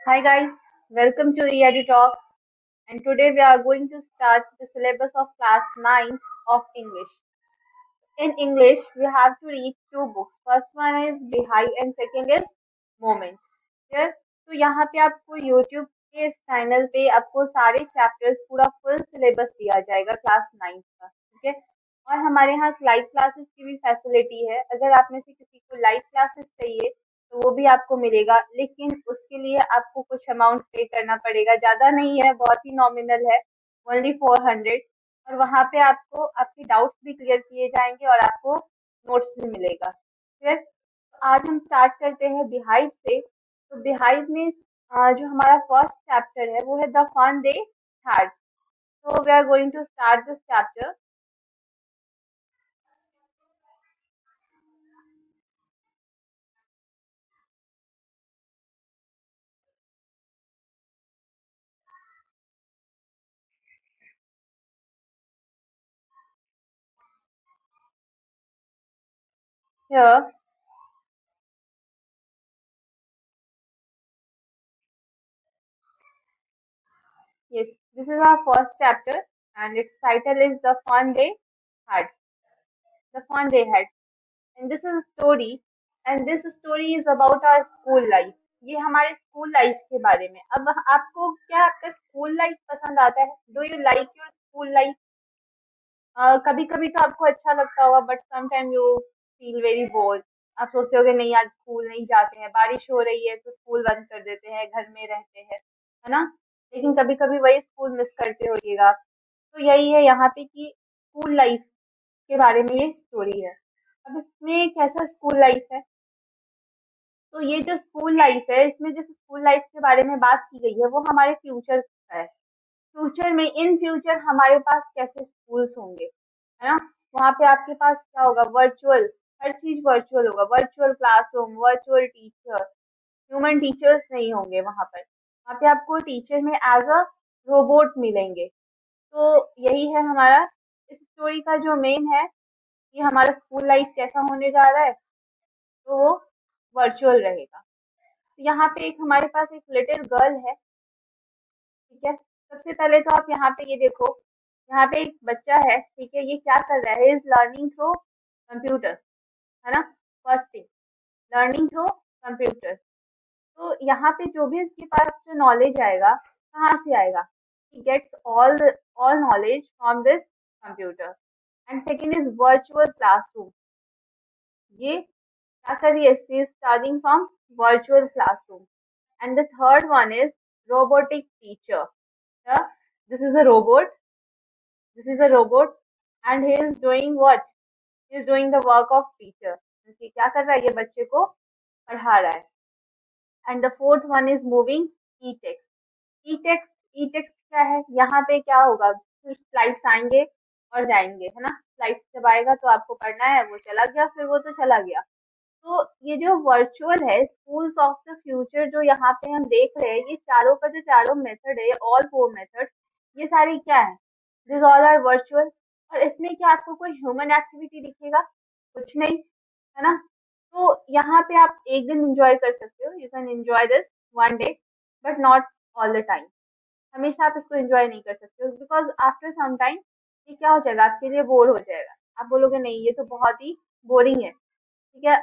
Hi guys, welcome to EAD Talk, and today we are going to start the syllabus of class 9 of English. In English, we have to read two books. First one is Bihai and second is Moments. Clear? तो यहाँ पे आपको YouTube के इस channel पे आपको सारे chapters पूरा फुल सिलेबस दिया जाएगा क्लास 9 का, ठीक है। और हमारे यहाँ लाइव क्लासेस की भी फैसिलिटी है। अगर आप में से किसी को लाइव क्लासेस चाहिए तो वो भी आपको मिलेगा, लेकिन उसके लिए आपको कुछ अमाउंट पे करना पड़ेगा। ज़्यादा नहीं है, बहुत ही नॉमिनल है, ओनली 400। और वहाँ पे आपको आपके डाउट्स भी क्लियर किए जाएंगे और आपको नोट्स भी मिलेगा। फिर आज हम स्टार्ट करते हैं बिहाइव से। तो बिहाइव में जो हमारा फर्स्ट चैप्टर है वो है the fun they had. So we are going to start this chapter. Here, yes, this is our first chapter and its title is The Fun They Had. The Fun They Had. And this is a story, and this story is about our school life. ये हमारे school life के बारे में। अब आपको क्या आपका school life पसंद आता है? Do you like your school life? कभी कभी तो आपको अच्छा लगता होगा, but some time you feel very bored. आप सोचते होगे नहीं, आज स्कूल नहीं जाते हैं, बारिश हो रही है तो स्कूल बंद कर देते हैं, घर में रहते हैं, है ना। लेकिन कभी कभी वही स्कूल मिस करते होइएगा। तो यही है यहाँ पे कि स्कूल लाइफ के बारे में ये स्टोरी है। अब इसमें कैसा स्कूल लाइफ है, तो ये जो स्कूल लाइफ है इसमें जिस स्कूल लाइफ के बारे में बात की गई है वो हमारे फ्यूचर का है। फ्यूचर में, इन फ्यूचर हमारे पास कैसे स्कूल्स होंगे, है ना। वहाँ पे आपके पास क्या होगा, वर्चुअल, हर चीज वर्चुअल होगा, virtual classroom, virtual teacher, human teachers नहीं होंगे वहाँ पर। वहाँ पे आपको टीचर में एज अ रोबोट मिलेंगे। तो यही है हमारा इस स्टोरी का जो मेन है कि हमारा स्कूल लाइफ कैसा होने जा रहा है, तो वो वर्चुअल रहेगा। तो यहाँ पे एक हमारे पास एक लिटिल गर्ल है, ठीक है। सबसे पहले तो आप यहाँ पे ये देखो, यहाँ पे एक बच्चा है, ठीक है। ये क्या कर रहा है, इज लर्निंग थ्रू कंप्यूटर, है ना। First thing, learning through computer. तो यहाँ पे जो भी इसके पास जो नॉलेज आएगा, कहाँ से आएगा, he gets all knowledge from this computer. And second is virtual classroom। ये क्या कर रही है, she is studying from virtual classroom. And the third one is robotic teacher। Yeah, this is a robot, this is a robot and he is doing what, he is doing the work of teacher। ये क्या कर रहा है, ये बच्चे को पढ़ा रहा है। And the fourth one is moving E text. E text, E text क्या है, यहाँ पे क्या होगा, फिर स्लाइड्स आएंगे और जाएंगे, है ना। स्लाइड्स जब आएगा तो आपको पढ़ना है, वो चला गया, फिर वो तो चला गया। तो ये जो वर्चुअल है, स्कूल्स ऑफ द फ्यूचर जो यहाँ पे हम देख रहे हैं, ये चारों का जो चारों मेथड है, ऑल फोर मेथड्स, ये सारे क्या है, दिस ऑल आर वर्चुअल। और इसमें क्या आपको कोई ह्यूमन एक्टिविटी दिखेगा, कुछ नहीं, है ना। तो यहाँ पे आप एक दिन एंजॉय कर सकते हो, you can enjoy this one day, but not all the time. हमेशा आप इसको एंजॉय नहीं कर सकते हो, बिकॉज आफ्टर सम टाइम ये क्या हो जाएगा, आपके लिए बोर हो जाएगा। आप बोलोगे नहीं, ये तो बहुत ही बोरिंग है, ठीक है,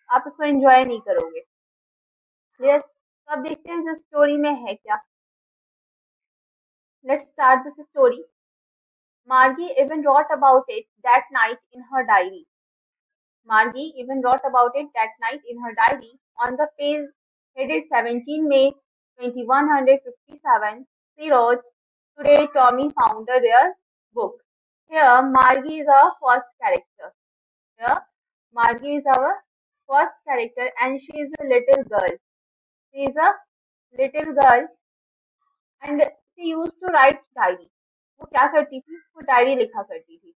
आप इसको एंजॉय नहीं करोगे। क्लियर। तो अब देखते हैं इस स्टोरी में है क्या। Let's start this story. मार्गी even wrote about it that night in her diary। Margie even wrote about it that night in her diary. On the page headed 17 May 2157, she wrote, "Today Tommy found a rare book." Here, Margie is our first character. Here, Margie is our first character and she is a little girl. She is a little girl and she used to write diary। वो क्या करती थी, वो diary लिखा करती थी,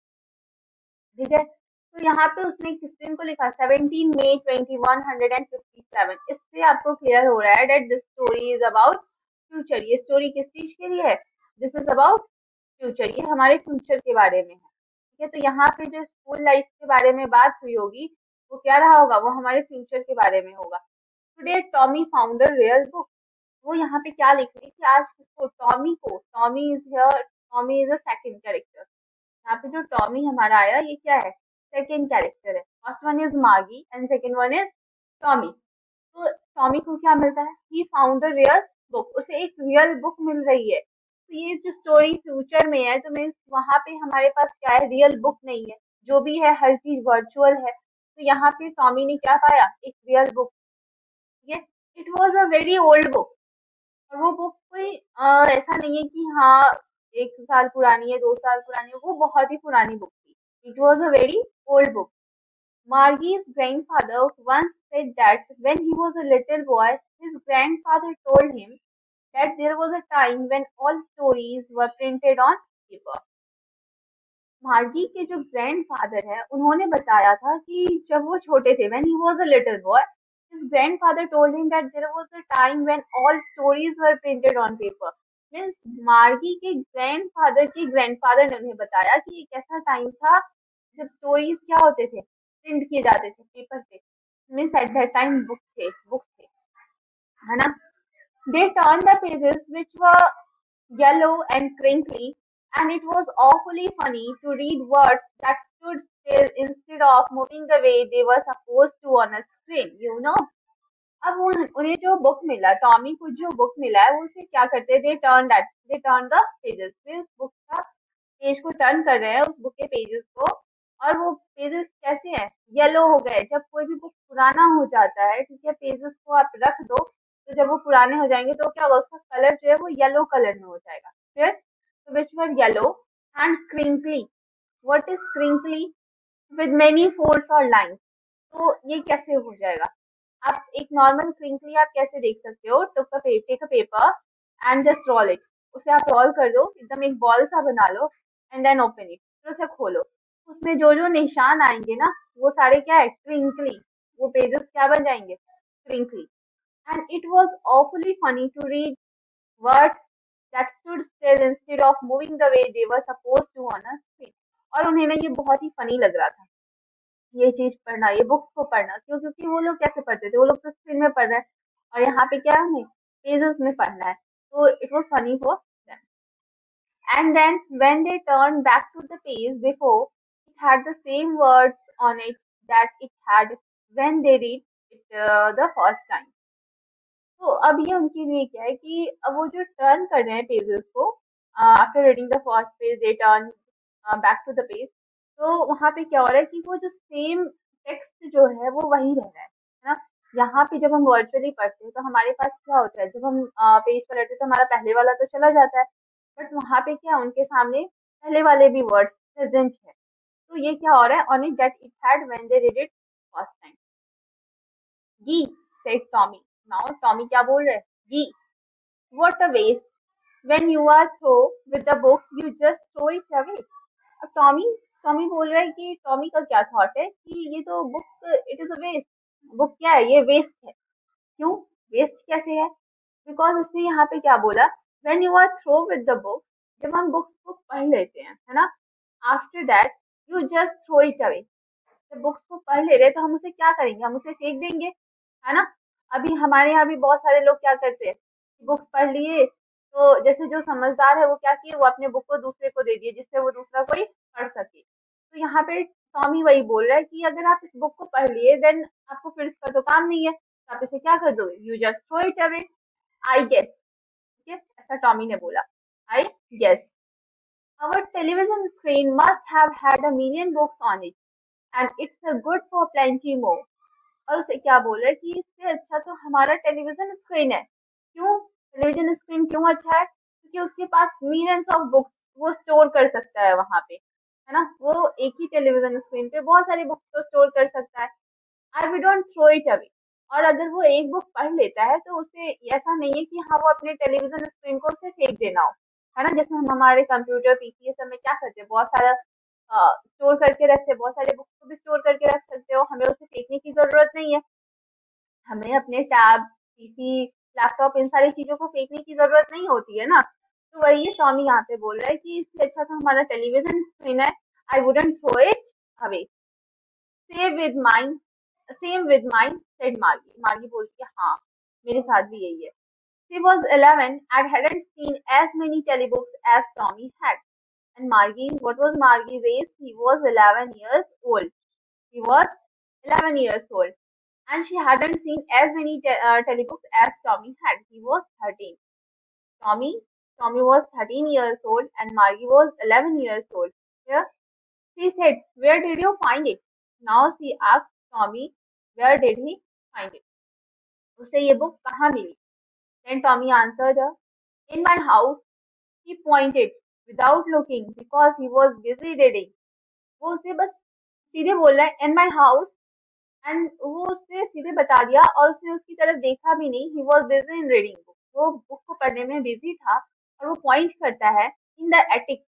ठीक है। तो यहाँ पे उसने किस दिन को लिखा, 17 मई 2157। इससे आपको क्लियर हो रहा है that this story is about future. ये स्टोरी किस चीज के लिए है, दिस इज अबाउट फ्यूचर, ये हमारे फ्यूचर के बारे में है, ठीक है। तो यहाँ पे जो स्कूल लाइफ के बारे में बात हुई होगी वो क्या रहा होगा, वो हमारे फ्यूचर के बारे में होगा। Today Tommy found a rare book. वो यहाँ पे क्या लिख रही है कि आज किसको, टॉमी को, Tommy is here, Tommy is a second character. यहाँ पे जो टॉमी हमारा आया ये क्या है, सेकंड कैरेक्टर है। फर्स्ट वन इज मार्गी and second one is Tommy. तो टॉमी को क्या मिलता है, he found a real book, उसे एक रियल बुक मिल रही है। तो ये जो स्टोरी फ्यूचर में है तो मीन्स वहां पे हमारे पास क्या है, रियल बुक नहीं है, जो भी है हर चीज वर्चुअल है। तो यहाँ पे टॉमी ने क्या पाया, एक रियल बुक। ये it was a very old book. और वो बुक कोई ऐसा नहीं है कि हाँ 1 साल पुरानी है, 2 साल पुरानी है, वो बहुत ही पुरानी बुक थी। It was a very old book. Margie's grandfather once said that when he was a little boy, his grandfather told him that there was a time when all stories were printed on paper. मार्गी के जो grandfather है उन्होंने बताया था कि जब वो छोटे थे, when he was a little boy, his grandfather told him that there was a time when all stories were printed on paper. Means मार्गी के ग्रैंडफादर ने उन्हें बताया कि एक ऐसा टाइम था जब स्टोरीज क्या होते थे, प्रिंट किए जाते थे पेपर पे। Means at that time books थे, है ना। They turned the pages, which were yellow and crinkly, and it was awfully funny to read words that stood still instead of moving the way they were supposed to on a screen, you know. अब उन्हें जो book मिला, Tommy को जो book मिला है, वो उसे क्या करते हैं, दे टर्न द पेजेस, वे उस बुक का पेज को टर्न कर रहे हैं, उस बुक के पेजेस को। और वो पेजेस कैसे हैं, येलो हो गए। जब कोई भी बुक पुराना हो जाता है, ठीक है, पेजेस को आप रख दो, तो जब वो पुराने हो जाएंगे तो क्या होगा, उसका कलर जो है वो येलो कलर में हो जाएगा। फिर तो which were yellow and crinkly. What is crinkly, with many folds और लाइंस। तो ये कैसे हो जाएगा, आप एक नॉर्मल क्रिंकली आप कैसे देख सकते हो, तो take a paper and just roll it, उसे आप रोल कर दो, एकदम एक बॉल सा बना लो, एंड देन ओपन इट, फिर उसे खोलो। उसमें जो जो निशान आएंगे ना, वो सारे क्या है, क्रिंकली। वो पेजेस क्या बन जाएंगे, crinkly. And it was awfully funny to read words that stood still instead of moving the way they were supposed to on a screen। और उन्हें ना ये बहुत ही फनी लग रहा था, ये चीज पढ़ना, ये बुक्स को पढ़ना। क्यों, क्योंकि वो लोग कैसे पढ़ते थे, वो लोग तो स्क्रीन में पढ़ रहे हैं, और यहाँ पे क्या है, हमें पेजेस में पढ़ना है। तो it was funny for them. And then when they turn back to the page before, it had the same words on it that it had when they read it the first time. तो अब ये उनके लिए क्या है कि अब वो जो टर्न कर रहे हैं पेजेस को, after reading the first page they turn back to the page. तो वहां पे क्या हो रहा है कि वो जो सेम टेक्स्ट जो है वो वही रह रहा है ना। यहाँ पे जब हम वर्चुअली पढ़ते हैं तो हमारे पास क्या होता है, जब हम पेज पर रहते हैं तो हमारा पहले वाला तो चला जाता है, बट वहां पे क्या, उनके सामने पहले वाले भी वर्ड्स प्रेजेंट है। तो ये क्या हो रहा है, on it that it had when they read it first time. Gee, said Tommy. Now Tommy क्या बोल रहे हैं, gee, what a waste, when you are through with the books you just throw it away। अब Tommy Tommy बोल रहा है कि Tommy का क्या थॉट है कि ये तो book, it is a waste, book क्या है, ये वेस्ट है। क्यों, वेस्ट कैसे है, बिकॉज उसने यहाँ पे क्या बोला, when you are through with the books, जब हम बुक्स को पढ़ लेते हैं, है ना, after that you just throw it away. जब बुक्स को पढ़ ले रहे हैं तो हम उसे क्या करेंगे, हम उसे फेंक देंगे, है ना। अभी हमारे यहाँ भी बहुत सारे लोग क्या करते हैं, बुक्स पढ़ लिए तो जैसे जो समझदार है वो क्या किए, वो अपने बुक को दूसरे को दे दिए जिससे वो दूसरा कोई पढ़ सके। तो यहाँ पे टॉमी वही बोल रहा है कि अगर आप इस बुक को पढ़ लिए देन आपको फिर इसका तो काम नहीं है, तो आप इसे क्या कर दो, you just throw it away. I guess, ठीक है, ऐसा टॉमी ने बोला। I guess our television screen must have had a million books on it and it's a good for plenty more। और उसे क्या बोला कि इससे अच्छा तो हमारा टेलीविजन स्क्रीन है। क्यों, टेलीविजन स्क्रीन क्यों अच्छा है, क्योंकि उसके पास मिलियंस ऑफ बुक्स वो स्टोर कर सकता है वहां पे, है ना। वो एक ही टेलीविजन स्क्रीन पे बहुत सारी बुक्स को स्टोर कर सकता है। I we don't throw it away. और अगर वो एक बुक पढ़ लेता है तो उसे ऐसा नहीं है कि हाँ वो अपने टेलीविजन स्क्रीन को उसे फेंक देना हो, है ना। जैसे हम हमारे कंप्यूटर पीसी ये सब में क्या करते हैं, बहुत सारा स्टोर करके रखते हैं, बहुत सारे बुक्स को भी स्टोर करके रख सकते हो, हमें उसे फेंकने की जरूरत नहीं है। हमें अपने टैब, पीसी, लैपटॉप, इन सारी चीजों को फेंकने की जरूरत नहीं होती है ना। तो वही है, टॉमी यहाँ पे बोल रहा है कि इससे अच्छा तो हमारा टेलीविजन स्क्रीन है। I wouldn't throw it away. Same with mine, same with mine, said Margie. Margie बोलती है हाँ, मेरे साथ भी यही है। She was 11 and hadn't seen as many telebooks as Tommy had. And Margie, what was Margie's age? He was 11 years old. He was 11 years old. And she hadn't seen as many telebooks as Tommy had. He was 13. Tommy, Tommy was 13 years old and Margie was 11 years old. Yeah, she said, "Where did you find it?" Now she asked Tommy, where did he find it? उसे ये book कहाँ मिली? Then Tommy answered her, in my house. He pointed without looking because he was busy reading. वो उसे बस सीधे बोल रहा है in my house एंड वो उसने सीधे बता दिया और उसने उसकी तरफ देखा भी नहीं. He was busy in reading book. वो बुक को पढ़ने में बिजी था और वो पॉइंट करता है in the attic.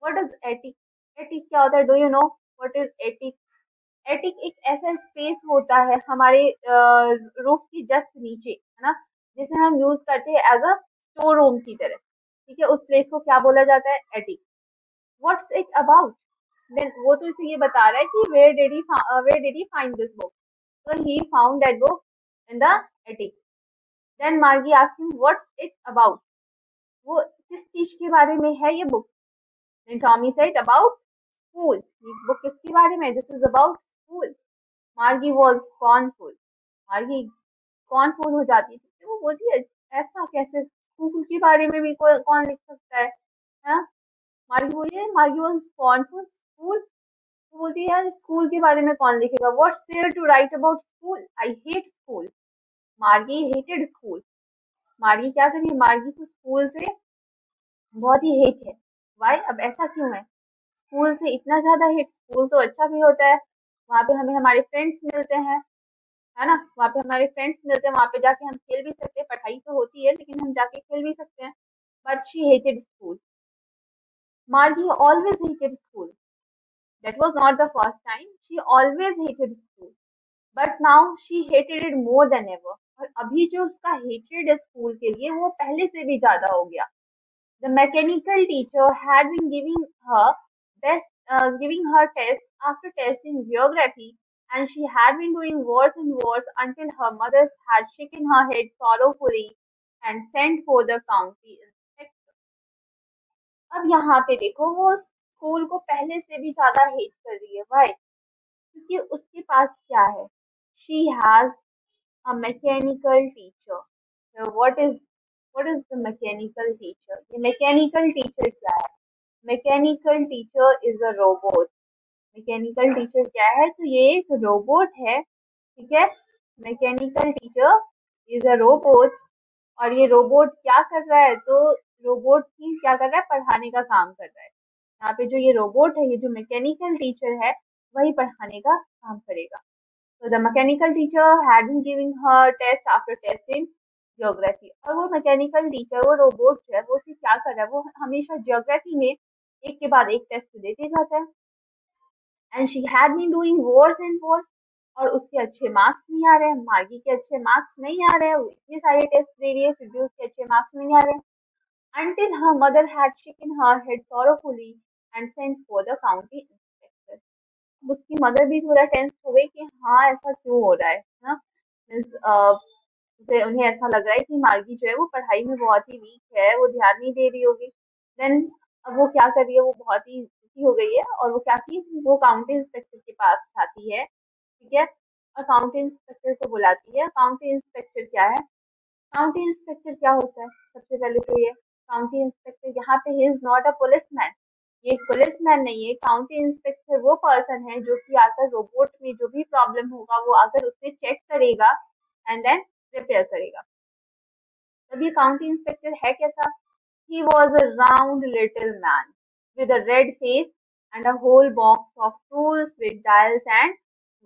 What is attic? Attic क्या होता है? Do you know what is attic? Attic एक ऐसा स्पेस होता है हमारे रूफ की जस्ट नीचे, है ना, जिसे हम यूज करते हैं एज अ स्टोर रूम की तरह. ठीक है, उस प्लेस को क्या बोला जाता है? Attic. What's it about? Then वो तो इसे ये बता रहा है कि where did he find this book. So he found that book in the attic. Then Margie asked him, "What's it about?" वो किस चीज के बारे में है ये book? Then Tommy said, "About school." ये बुक किसके बारे में? This is about school. Margie was scornful. Margie scornful हो जाती थी. वो बोलती है, ऐसा कैसे? स्कूल के बारे में भी कोई कौन लिख सकता है? हाँ, मार्गी बोली है. मार्गी was scornful. स्कूल. वो बोलती है, यार स्कूल के बारे में कौन लिखेगा? What's there to write about school? I hate school. मार्गी हेटेड स्कूल. मार्गी क्या करी? मार्गी को स्कूल से बहुत ही हेट है. वाई? अब ऐसा क्यों है? स्कूल से इतना ज्यादा हेट? स्कूल तो अच्छा भी होता है. वहाँ पे हमें हमारे फ्रेंड्स मिलते हैं, है ना, वहाँ पे हमारे फ्रेंड्स मिलते हैं, वहाँ पे जाके हम खेल भी सकते हैं. पढ़ाई तो होती है लेकिन हम जाके खेल भी सकते हैं. But she hated school. Margie always hated school. That was not the first time. She always hated school. But now she hated it more than ever. और अभी जो उसका हेटेड है स्कूल के लिए वो पहले से भी ज्यादा हो गया. The mechanical teacher had been giving her test after test in geography, and she had been doing worse and worse until her mother had shaken her head sorrowfully and sent for the county inspector. अब यहाँ पे देखो, वो school को पहले से भी ज्यादा हेट कर रही है. Why? क्योंकि उसके पास क्या है? She has a mechanical teacher. So what is the mechanical teacher? The mechanical teacher क्या है? Mechanical teacher is a robot. Mechanical teacher क्या है? तो ये एक रोबोट है. ठीक है, mechanical teacher is a robot. और ये रोबोट क्या कर रहा है? तो रोबोट ही क्या कर रहा है? पढ़ाने का काम कर रहा है. यहाँ पे जो ये रोबोट है, ये जो मैकेनिकल टीचर है, वही पढ़ाने का काम करेगा. So the mechanical teacher had been giving her test after test in geography. और वो मैकेनिकल टीचर, वो रोबोट जो है, वो उसे क्या कर रहा है? वो हमेशा ज्योग्राफी में एक के बाद एक टेस्ट देते जाता है. And she had been doing worse and worse. और उसके अच्छे मार्क्स नहीं आ रहे हैं. मार्गी के अच्छे मार्क्स नहीं आ रहे हैं. वो इतने सारे टेस्ट दे रही है फिर भी उसके अच्छे मार्क्स नहीं आ रहे हैं. Until her mother had shaken her head sorrowfully and sent for the county inspector. उसकी मदर भी थोड़ा टेंस हो गई कि हाँ ऐसा क्यों हो रहा है ना. मीन्स उसे उन्हें ऐसा लग रहा है कि मार्गी जो है वो पढ़ाई में बहुत ही वीक है, वो ध्यान नहीं दे रही होगी. देन अब वो क्या कर रही है? वो बहुत ही दुखी हो गई है और वो क्या की, वो काउंटी इंस्पेक्टर के पास जाती है. ठीक है, और काउंटी इंस्पेक्टर को बुलाती है. काउंटी इंस्पेक्टर क्या है? काउंटी इंस्पेक्टर क्या होता है? सबसे पहले तो ये काउंटी इंस्पेक्टर यहाँ पे he is not a policeman. ये पुलिसमैन नहीं है. काउंटी इंस्पेक्टर वो पर्सन है जो कि आकर रोबोट में जो भी प्रॉब्लम होगा वो आकर उसे चेक करेगा एंड देन रिपेयर करेगा. तब ये काउंटी इंस्पेक्टर है कैसा? He was a round little man with a red face and a whole box of tools with dials and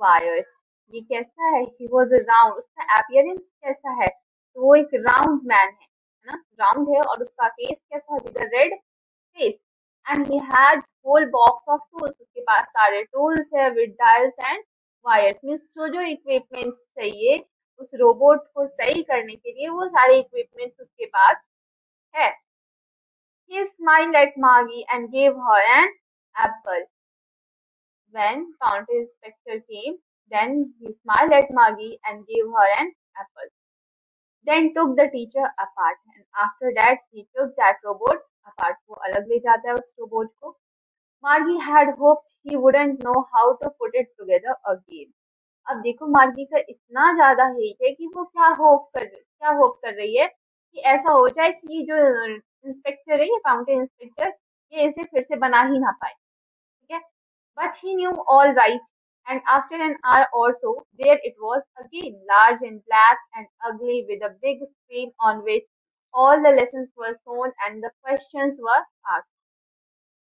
wires. ये कैसा है? He was a round. उसका appearance कैसा है? तो वो एक round man है ना? Round है और उसका face कैसा है? With a red face. And he had whole box of tools. उसके पास सारे tools है with dials and wires. Means जो जो equipments चाहिए उस रोबोट को सही करने के लिए वो सारे equipments उसके पास है. He smiled at Margie and gave her an apple. When county inspector came, then he smiled at Margie and gave her an apple. then took the teacher apart and after that he took that robot apart. वो अलग ले जाता है उस robot को. Margie had hoped he wouldn't know how to put it together again. अब देखो मार्गी का इतना ज्यादा हेट है कि वो क्या होप कर रही है कि ऐसा हो जाए कि ये जो इंस्पेक्टर है, ये काउंटी इंस्पेक्टर, ये इसे फिर से बना ही ना पाए. ठीक है. But he knew all right, and after an hour or so, there it was again, large and black and ugly, with a big screen on which all the lessons were shown and the questions were asked.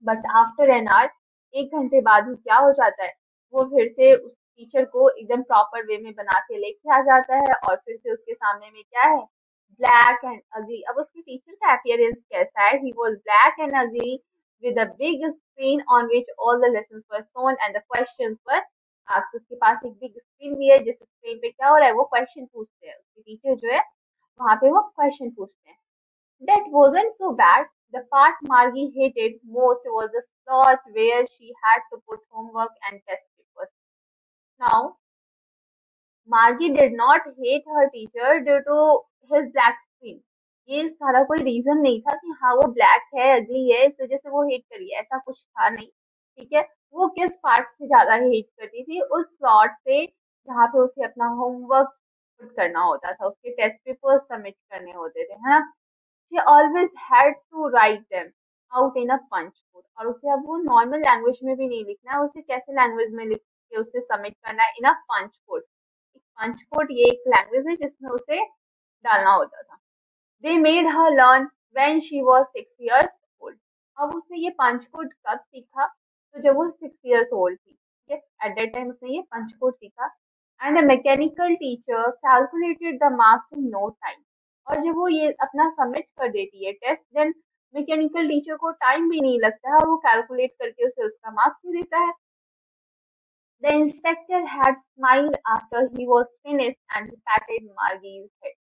But after an hour, 1 घंटे बाद ही क्या हो जाता है, वो फिर से उस टीचर को एकदम प्रॉपर वे में बना के लेके आ जाता है और फिर से उसके सामने में क्या है, ब्लैक एंड अगली. अब उसके टीचर का अपीयरेंस कैसा है, ही वाज ब्लैक एंड अगली with a big screen on which all the lessons were shown and the questions were asked. उसके पास एक बिग स्क्रीन भी है जिस स्क्रीन पे क्या हो रहा है, वो क्वेश्चन पूछते हैं, उसके टीचर जो है वहां पे वो क्वेश्चन पूछते हैं. That wasn't so bad. The part Margie hated most was the slot where she had to put homework and test papers. Now, Margie did not hate her teacher due to his black screen. ये सारा कोई reason नहीं था कि हाँ वो black है, अगली है, इस वजह से वो हेट करी है, ऐसा कुछ था नहीं. ठीक है. वो किस पार्ट से ज्यादा हेट करती थी, उस स्लॉट से जहाँ पे उसे अपना होमवर्क करना होता था, उसके टेस्ट पेपर्स सबमिट करने होते थे, है ना. she always had to write them out in a punch code. और उसे अब वो नॉर्मल लैंग्वेज में भी नहीं लिखना है, उसे कैसे लैंग्वेज में लिख के उसे सबमिट करना है, इन अ पंच कोड. पंच कोड ये एक लैंग्वेज है जिसमें उसे डालना होता था. They made her learn when she was 6 years old. अब उसने ये पंच कोड कब सीखा, तो जब वो 6 years old थी. ठीक है. एट दैट टाइम उसने ये पंच कोड सीखा. And a mechanical teacher calculated the marks in no time. और जब वो ये अपना सबमिट कर देती है टेस्ट, देन मैकेनिकल टीचर को टाइम भी नहीं लगता है और वो कैलकुलेट करके उसे उसका मार्क्स भी देता है. The inspector had smiled after he was finished and he patted Margie's head.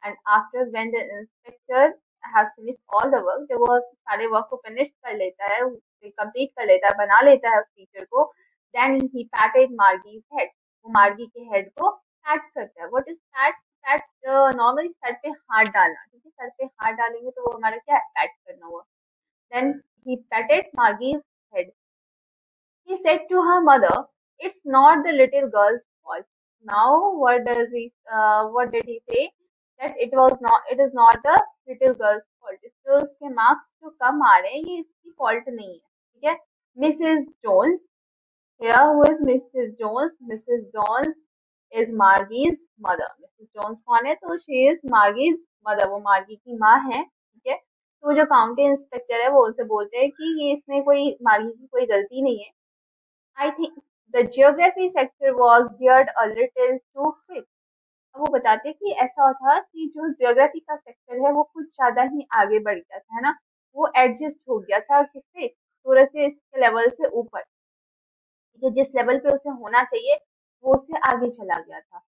And after when the inspector has finished all the work, जब वो सारे वर्क को फिनिश कर लेता है, कंप्लीट कर लेता है, बना लेता है उस टीचर को, then he patted Margie's head. वो मार्गी के हेड को पैट करता है. What is PAT? PAT normally sir पे हाथ डालना. ठीक है. सर पे हाथ डालेंगे तो वो हमारा क्या है, पैट करना हुआ. Then he patted Margie's head. He said to her mother, "It's not the little girl's fault." Now, what did he say? That it is not the little girl's fault. इसको उसके मार्क्स जो कम आ रहे हैं ये इसकी fault नहीं है. ठीक है. Mrs Jones, here who is Mrs. Jones? Mrs. Jones is Margie's mother. Mrs. Jones कौन है? तो she is Margie's mother. वो मार्गी की माँ है. ठीक है. तो जो काउंटी इंस्पेक्टर है वो उसे बोलते हैं कि ये इसमें कोई मार्गी की कोई गलती नहीं है. I think the geography sector was geared a little too quick. अब वो बताते हैं कि ऐसा था कि जो जियोग्राफी का सेक्टर है वो कुछ ज्यादा ही आगे बढ़ गया था, है ना. वो एडजस्ट हो गया था किससे, सूरज से, इसके लेवल से ऊपर. ठीक है. जिस लेवल पे उसे होना चाहिए वो उससे आगे चला गया था.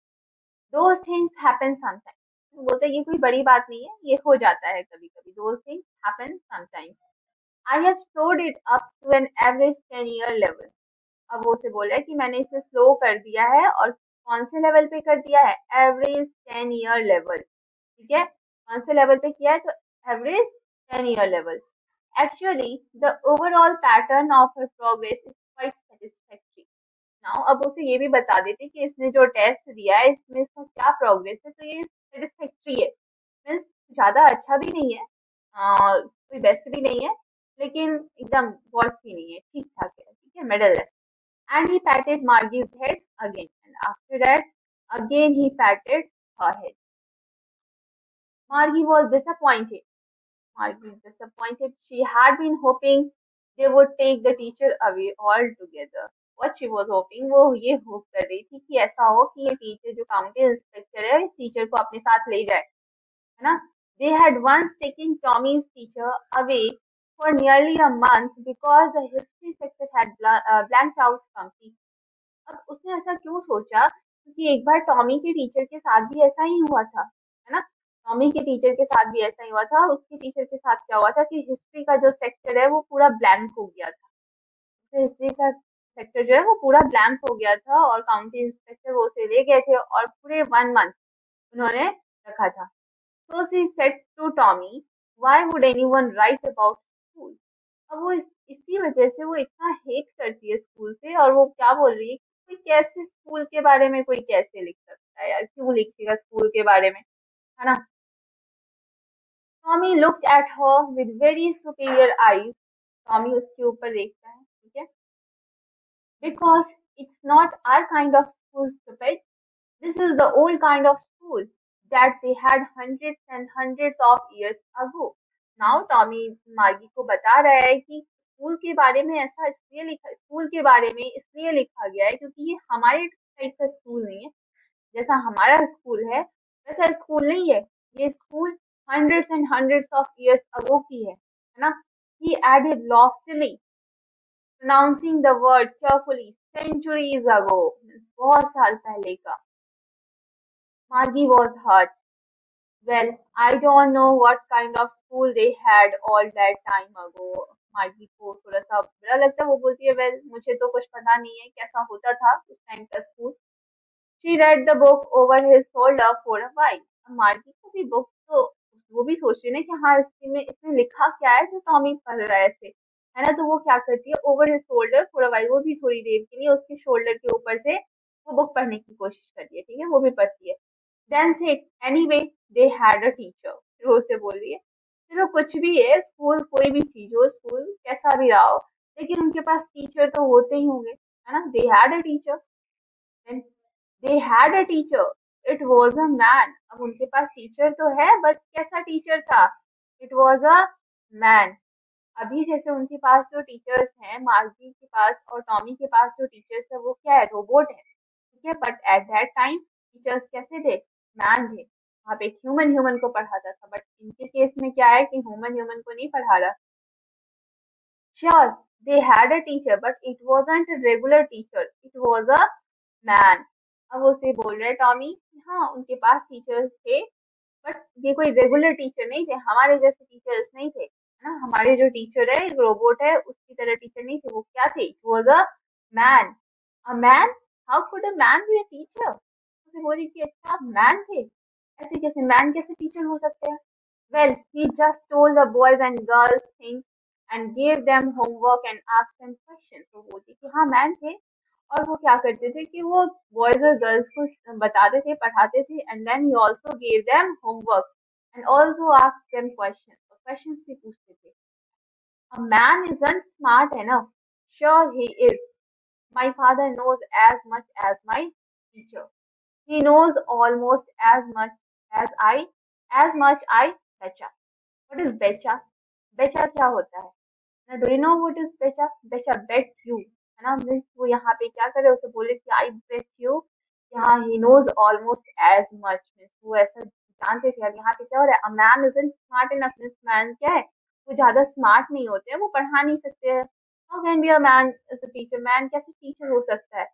Those things happen sometimes. बोलते हैं ये कोई बड़ी बात नहीं है, ये हो जाता है कभी कभी. Those things happen sometimes. I have slowed it up to an average 10-year level. अब वो उसे बोला है कि मैंने इसे स्लो कर दिया है और कौन से लेवल पे कर दिया है, एवरेज 10-year लेवल. ठीक है. कौन से लेवल पे किया है, तो average 10-year level. Actually the overall pattern of her progress is quite satisfactory. Now अब उसे ये भी बता देते कि इसने जो टेस्ट दिया है इसमें इसका क्या प्रोग्रेस है, तो ये सेटिस्फैक्ट्री है. मीन्स ज्यादा अच्छा भी नहीं है, कोई बेस्ट भी नहीं है, लेकिन एकदम वर्स्ट भी नहीं है, ठीक ठाक है. ठीक है. मिडल है. And he patted Margie's head again. And after that, again he patted her head. Margie was disappointed. Margie was disappointed. She had been hoping they would take the teacher away altogether. What she was hoping, वो ये hope कर रही थी कि ऐसा हो कि ये टीचर जो काउंटी इंस्पेक्टर है इस टीचर को अपने साथ ले जाए, है ना. They had once taken Tommy's teacher away for nearly a month because the history sector had blanked out completely. अब उसने ऐसा क्यों सोचा, क्योंकि एक बार टॉमी के टीचर के साथ भी ऐसा ही हुआ था, है ना. टॉमी के टीचर के साथ भी ऐसा ही हुआ था. उसके टीचर के साथ क्या हुआ था कि हिस्ट्री का जो सेक्टर है वो पूरा ब्लैंक हो गया था. हिस्ट्री का सेक्टर जो है वो पूरा ब्लैंक हो गया था और काउंटी इंस्पेक्टर वो उसे ले गए थे और पूरे 1 month उन्होंने रखा था. So she said to Tommy, why would anyone write about school? अब वो इसी वजह से वो इतना हेट करती है स्कूल से, और वो क्या बोल रही है कि कोई कैसे स्कूल के बारे में कोई कैसे लिख सकता है यार, क्यों लिखेगा स्कूल के बारे में, है ना। Tommy looked at her with very superior eyes. Tommy उसके ऊपर देखता है, ठीक है। Because it's not our kind of school stupid, this is the old kind of school that they had hundreds and hundreds of years ago. Now Tommy मार्गी को बता रहा है कि स्कूल के बारे में ऐसा इसलिए लिखा, स्कूल के बारे में इसलिए लिखा गया है क्योंकि ये हमारे टाइप का स्कूल नहीं है। जैसा हमारा स्कूल है वैसा स्कूल नहीं है, ये school hundreds and hundreds of years ago की है ना। He added loftily, pronouncing the word carefully, centuries ago, बहुत साल पहले का। Margie was hurt. Well, I don't know what kind of school they had all that time ago. मार्गी को थोड़ा सा बुरा लगता है, वो बोलती है वेल मुझे तो कुछ पता नहीं है कैसा होता था उस टाइम का school. She read the book over his shoulder for a while. अब मार्गी को भी बुक तो वो भी सोच रही है ना कि हाँ इसमें इसमें लिखा क्या है जो टॉमी पढ़ रहा है ऐसे, है ना। तो वो क्या करती है, over his shoulder for a while, वो भी थोड़ी देर के लिए उसके शोल्डर के ऊपर से वो बुक पढ़ने की कोशिश करती है, ठीक है, वो भी पढ़ती है। Then said, anyway, they had a teacher. फिर वो उससे बोल रही है चलो कुछ भी है, स्कूल कोई भी चीज हो, स्कूल कैसा भी रहा हो, लेकिन उनके पास टीचर तो होते ही होंगे, है ना। They had a teacher. Then they had a teacher. It was a man. अब उनके पास टीचर तो है बट कैसा टीचर था, इट वॉज अ मैन। अभी जैसे उनके पास जो टीचर्स हैं, मार्गी के पास और टॉमी के पास जो टीचर्स है वो क्या है, रोबोट है, ठीक है। But at that time teachers कैसे थे, मैन थे। वहाँ पे ह्यूमन ह्यूमन को पढ़ाता था, बट इनके केस में क्या है कि ह्यूमन ह्यूमन को नहीं पढ़ा रहा। Sure they had a teacher but it wasn't a regular teacher, it was a man. अब उसे बोल रहे टॉमी कि हाँ उनके पास टीचर्स थे बट ये कोई रेगुलर टीचर नहीं थे, हमारे जैसे टीचर्स नहीं थे, है ना। हमारे जो टीचर है एक रोबोट है उसकी तरह टीचर नहीं थे, वो क्या थे, it was a man. A man, how could a man be a teacher. उसे बोली कि अच्छा आप मैन थे, ऐसे कैसे मैन कैसे टीचर हो सकते हैं। Well he just told the boys and girls things and give them homework and asked them questions. तो बोलती कि हाँ मैन थे, और वो क्या करते थे कि वो बॉयज और गर्ल्स को बताते थे, पढ़ाते थे, and then he also give them homework and also asked them questions, और क्वेश्चंस भी पूछते थे। A man isn't smart enough, sure he is, my father knows as much as my teacher, he knows almost as I as much I betcha. What is betcha? Betcha क्या होता है? Now, do you know what is betcha? Betcha bet you, है ना। Means वो यहाँ पे क्या करे, उसे बोले कि I bet you, यहाँ he knows almost as much, means वो ऐसा जानते थे। अब यहाँ पे क्या हो रहा है, a man isn't smart enough, means man क्या है, वो ज्यादा स्मार्ट नहीं होते हैं, वो पढ़ा नहीं सकते हैं। How can be a man as a teacher? Man कैसे टीचर हो सकता है।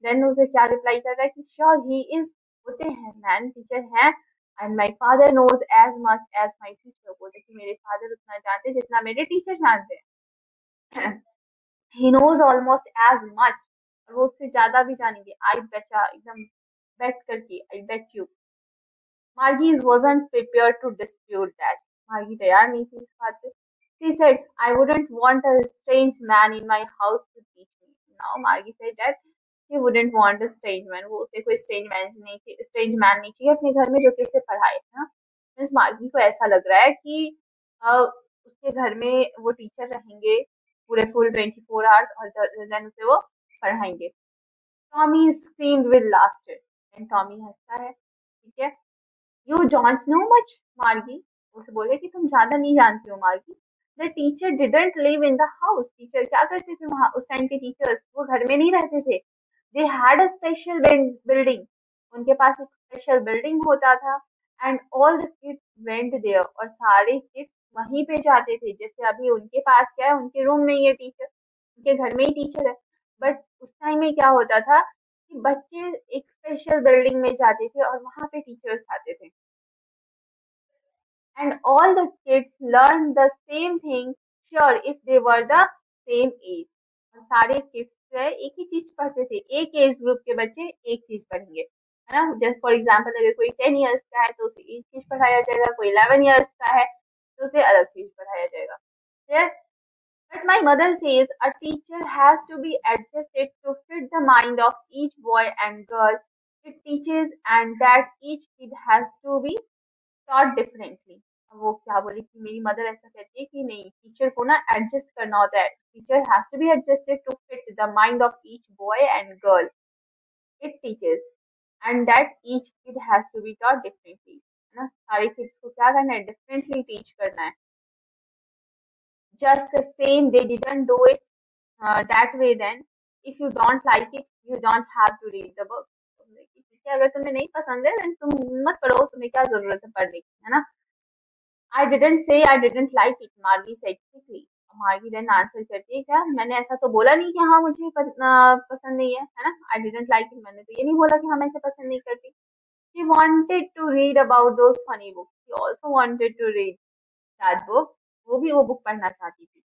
देन उसे क्या रिप्लाई कर रहा है कि श्योर ही इज, होते हैं मैन टीचर हैं। And my father knows as much as my teacher, बोलते कि मेरे फादर उतना जानते हैं जितना मेरे टीचर जानते हैं। He knows almost as much, और वो उससे ज्यादा भी जानेंगे। आई बेचा, एकदम बेट करके, आई बेट यू। मार्गी wasn't prepared to dispute that. मार्गी तैयार नहीं थी इस बात पे। She said, I wouldn't want a strange man in my house to teach me. Now Margie said that she wouldn't want a strange man. वो उसे कोई strange man नहीं चाहिए अपने घर में जो कि उसे पढ़ाए, है ना। मिस मार्गी को ऐसा लग रहा है कि उसके घर में वो टीचर रहेंगे पूरे फुल 24 आवर्स, और देन उसे वो पढ़ाएंगे। Tommy screamed with laughter, and Tommy हंसता है, ठीक है। यू डोंट नो मच मार्गी, उसे बोले कि तुम ज्यादा नहीं जानती हो मार्गी। The teacher didn't live in the house, teacher क्या करते थे वहां, उस टाइम के टीचर्स वो घर में नहीं रहते थे। They had a special building, उनके पास एक स्पेशल बिल्डिंग होता था। And all the kids went there, और सारे किड्स वहीं पे जाते थे। जैसे अभी उनके पास क्या है, उनके रूम में ये टीचर, उनके घर में ही टीचर है, बट उस टाइम में क्या होता था कि बच्चे एक स्पेशल बिल्डिंग में जाते थे और वहां पे टीचर्स आते थे। And all the kids learned the same thing, sure if they were the same age. और सारे किड्स जो है एक ही चीज पढ़ते थे, एक एज ग्रुप के बच्चे एक चीज पढ़ेंगे, है ना। जैसे फॉर एग्जाम्पल अगर कोई 10 ईयर्स का है तो उसे एक चीज पढ़ाया जाएगा, कोई 11 ईयर्स का है तो उसे अलग चीज पढ़ाया जाएगा। Yes? But my mother says a teacher has to be adjusted to fit the mind of each boy and girl it teaches and that each kid has to be taught differently। अब वो क्या बोली कि मेरी mother ऐसा कहती है कि नहीं, टीचर को ना एडजस्ट करना होता है, teacher has to be adjusted to fit the mind of each boy and girl it teaches and that each kid has to be taught differently, है ना। सारे किड्स को क्या करना है, डिफरेंटली टीच करना है। Just the same they didn't do it that way then if you don't like it you don't have to read the book। ठीक है, अगर तुम्हें नहीं पसंद है then तुम मत पढ़ो, तुम्हें क्या जरूरत है पढ़ने की, है ना। I didn't say I didn't like it, Margie said quickly। मार्गी देन आंसर करती है, क्या मैंने ऐसा तो बोला नहीं कि हाँ मुझे पसंद नहीं है ना। आई डिडंट लाइक इट, मैंने तो ये नहीं बोला कि हाँ मैं इसे पसंद नहीं करती। She wanted to read about those funny books, she also wanted to read that book, वो भी वो बुक पढ़ना चाहती थी।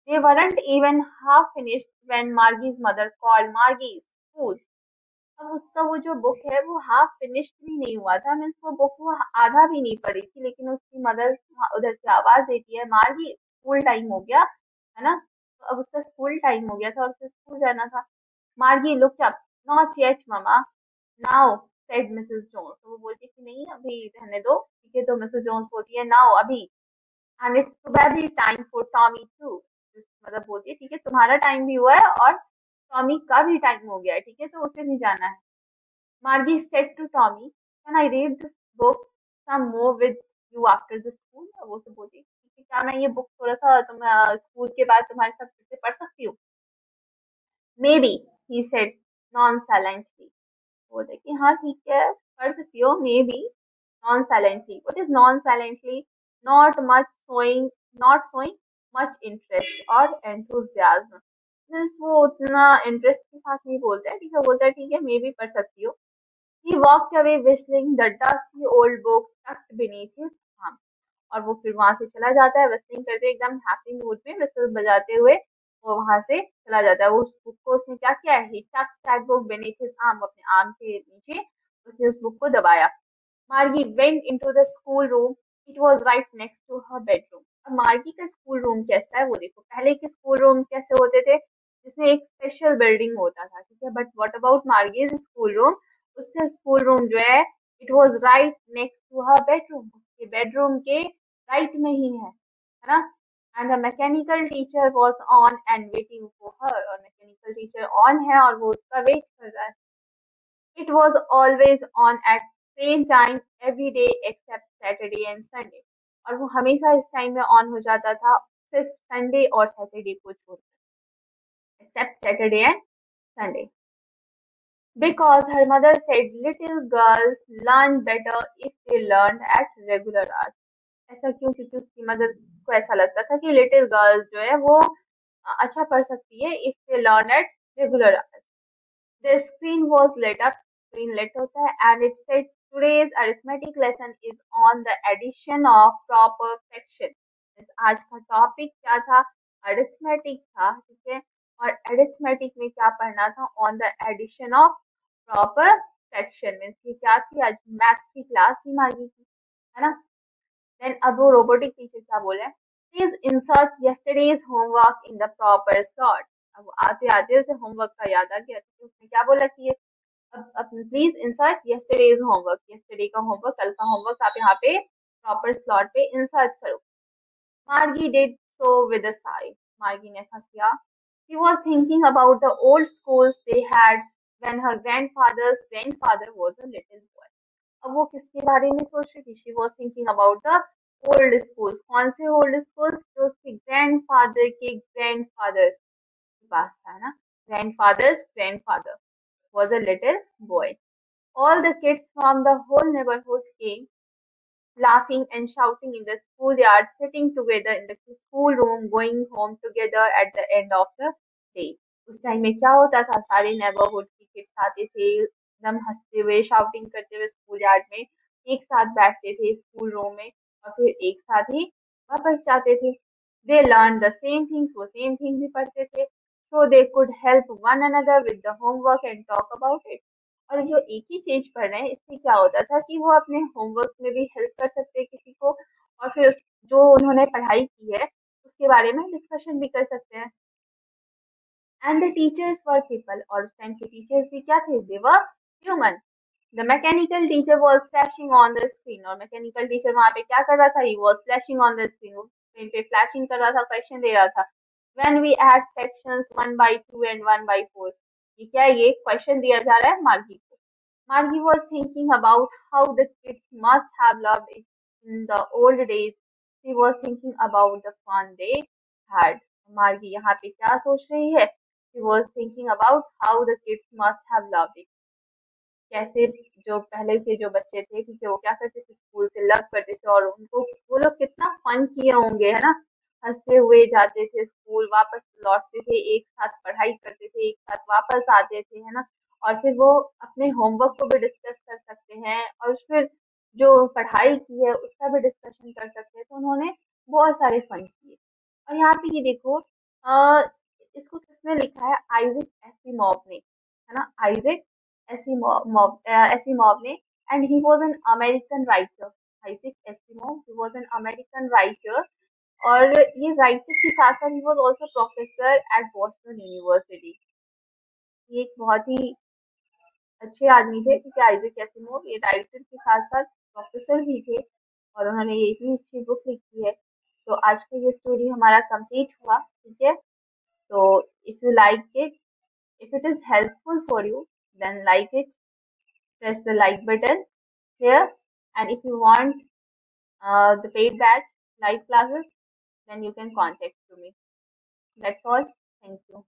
They weren't even half finished when Margie's mother called Margie's school। अब उसका वो जो बुक है वो हाफ फिनिश्ड भी नहीं हुआ था, मीन्स वो बुक वो आधा भी नहीं पढ़ी थी, लेकिन उसकी मदर उधर से आवाज देती है, मार्गी स्कूल टाइम हो गया, है ना। तो अब उसका स्कूल टाइम हो गया था और उसे स्कूल जाना था। Margie looked up, not yet mamma, now said Mrs Jones. तो वो बोलती कि नहीं अभी रहने दो, ठीक है। तो मिसेस जोन्स बोलती है नाउ अभी, and it's probably time for Tommy too. मतलब बोलती है ठीक है तुम्हारा टाइम भी हुआ है और टॉमी का भी टाइम हो गया है, ठीक है, तो उसे भी जाना है। Margie said to Tommy, "Can I read this book some more with you after the school?" अब वो से बोली कि क्या मैं ये बुक थोड़ा सा तुम स्कूल के बाद तुम्हारे साथ फिर से पढ़ सकती हूँ। Maybe, he said nonchalantly। बोले कि हाँ ठीक है पढ़ सकती हो, maybe nonchalantly। What is nonchalantly? Not much showing, not showing much interest or enthusiasm। Means वो उतना इंटरेस्ट के साथ नहीं बोलता है, ठीक है, बोलता है ठीक है मे भी पढ़ सकती हो। He walked away whistling the dusty old book tucked beneath his arm। और वो फिर वहां से चला जाता है whistling करते एकदम हैप्पी मूड में, whistle बजाते हुए वो वहां से चला जाता है। वो उस बुक को उसने क्या किया है, he tucked that book beneath his arm, अपने आर्म के नीचे उसने उस बुक को दबाया। Margie went into the school room, it was right next to her bedroom। अब मार्गी का स्कूल रूम कैसा है वो देखो, पहले के स्कूल रूम कैसे होते थे जिसमें एक स्पेशल बिल्डिंग होता था, ठीक है, but what about Margie's school room, उसका स्कूल रूम जो है it was right next to her bedroom, उसके बेडरूम के राइट में ही है ना। And the mechanical teacher was on and waiting for her, और मैकेनिकल टीचर ऑन है और वो उसका वेट कर रहा है। It was always on at same time every day except Saturday and Sunday. और वो हमेशा इस टाइम में ऑन हो जाता था, सिर्फ संडे और सैटरडे को छोड़कर, except Saturday and Sunday. Because her mother said little girls learn better if they learn at regular hours। ऐसा क्यों, क्योंकि उसकी मदर को ऐसा लगता था कि लिटिल गर्ल्स जो है वो अच्छा पढ़ सकती है if they learn at regular hours। The screen was lit up, screen lit होता है, and it said today's arithmetic lesson is on the addition of proper fraction। आज का टॉपिक क्या था, अरिथमेटिक था, ठीक है। और अरिथमेटिक में क्या पढ़ना था, on the addition of proper fraction. Means की क्या थी, आज मैथ्स की क्लास थी मार्गी की, है ना। देन अब वो रोबोटिक टीचर क्या बोले, please insert yesterday's homework in the proper slot. अब आते आते उसे होमवर्क का याद आ गया, तो उसने क्या बोला कि ये अब please insert yesterday's homework, yesterday का होमवर्क, कल का होमवर्क आप यहाँ पे प्रॉपर स्लॉट पे इंसर्ट करो। Margie did so with a sigh। Margie ने ऐसा किया। She was thinking about the old schools they had when her grandfather's grandfather was a little boy। अब वो किसके बारे में सोच रही थी, she was thinking about the old schools. कौन से ओल्ड स्कूल्स, जो उसके ग्रैंडफादर के ग्रैंडफादर के पास था ना, grandfathers grandfather was a little boy। All the kids from the whole neighborhood came, laughing and shouting in the schoolyard, sitting together in the schoolroom, going home together at the end of the day। उस time में क्या होता था, सारे neighbourhood के kids आते थे, एकदम हंसते हुए शाउटिंग करते हुए स्कूल यार्ड में एक साथ बैठते थे स्कूल रूम में, और फिर एक साथ ही वापस जाते थे। They learn the same things, वो सेम थिंग भी पढ़ते थे, so they could help one another with the homework and talk about it। और जो एक ही चीज पढ़ रहे हैं, इससे क्या होता था कि वो अपने होमवर्क में भी हेल्प कर सकते हैं किसी को, और फिर जो उन्होंने पढ़ाई की है उसके बारे में डिस्कशन भी कर सकते हैं। And the teachers were people, और उस टाइम के टीचर्स भी क्या थे, they were human. The mechanical teacher was flashing on the screen, और मैकेनिकल टीचर वहां पे क्या कर रहा था, he was flashing on the screen, वो स्क्रीन पे फ्लैशिंग कर रहा था, क्वेश्चन दे रहा था। When we add sections 1 by 2 and 1 by 4, ये क्या है, ये क्वेश्चन दिया जा रहा है मार्गी को। Margie was thinking about how the kids must have loved it in the old days. She was thinking about the fun they had. मार्गी यहाँ पे क्या सोच रही है? She was thinking about how the kids must have loved it. कैसे जो पहले के जो बच्चे थे, ठीक है, वो क्या करते थे, स्कूल से लव करते थे, और उनको वो लोग कितना फन किए होंगे, है ना। हंसते हुए जाते थे स्कूल, वापस लौटते थे, एक साथ पढ़ाई करते थे, एक साथ वापस आते थे, है ना। और फिर वो अपने होमवर्क को भी डिस्कस कर सकते हैं, और फिर जो पढ़ाई की है उसका भी डिस्कशन कर सकते हैं। तो उन्होंने बहुत सारे फन किए। और यहाँ पे ये देखो, इसको किसने लिखा है, आइजक एसिमोव ने, है ना, आइजक एसिमोव ने। And he was an American writer, Isaac Asimov, he was an American writer. और ये राइटर के साथ साथ he was also professor at Boston university. ये एक बहुत ही अच्छे आदमी थे, क्योंकि आइजक एसिमोव ये राइटर के साथ साथ प्रोफेसर भी थे, और उन्होंने ये इतनी अच्छी बुक लिखी है। तो आज का ये स्टोरी हमारा कंप्लीट हुआ, ठीक है। So if you like it, if it is helpful for you, then like it, press the like button here. And if you want the paid batch live classes, then you can contact to me. That's all. Thank you.